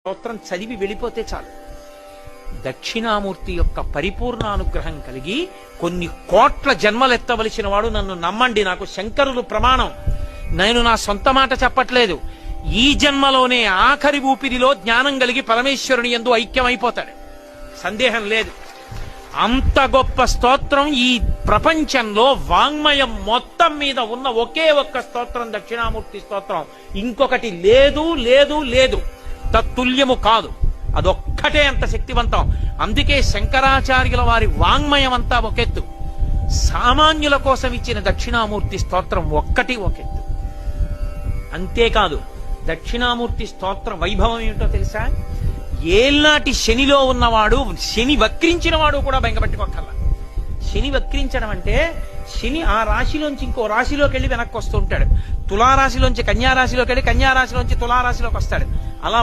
స్తోత్రం చదివి వెళ్ళిపోతే చాలు. దక్షిణామూర్తి యొక్క పరిపూర్ణానుగ్రహం కలిగి కొన్ని కోట్ల జన్మలెత్తవలసిన వాడు నన్ను నమ్మండి, నాకు శంకరులు ప్రమాణం, నేను నా సొంత మాట చెప్పట్లేదు, ఈ జన్మలోనే ఆఖరి ఊపిరిలో జ్ఞానం కలిగి పరమేశ్వరుని యందు ఐక్యమైపోతాడు, సందేహం లేదు. అంత గొప్ప స్తోత్రం ఈ ప్రపంచంలో వాంగ్మయం మొత్తం మీద ఉన్న ఒకే ఒక్క స్తోత్రం దక్షిణామూర్తి స్తోత్రం. ఇంకొకటి లేదు లేదు లేదు, తత్తుల్యము కాదు, అదొక్కటే అంత శక్తివంతం. అందుకే శంకరాచార్యుల వారి వాంగ్మయం అంతా ఒకెత్తు, సామాన్యుల కోసం ఇచ్చిన దక్షిణామూర్తి స్తోత్రం ఒక్కటి ఒకెత్తు. అంతేకాదు, దక్షిణామూర్తి స్తోత్ర వైభవం ఏమిటో తెలుసా? ఏల్నాటి శనిలో ఉన్నవాడు, శని వక్రించిన వాడు కూడా బెంగపెట్టుకోకల్లా. శని వక్రించడం అంటే శని ఆ రాశిలోంచి ఇంకో రాశిలోకి వెళ్ళి వెనక్కి వస్తూ ఉంటాడు. తులారాశిలోంచి కన్యారాశిలోకి వెళ్ళి కన్యారాశిలోంచి తులారాశిలోకి వస్తాడు. అలా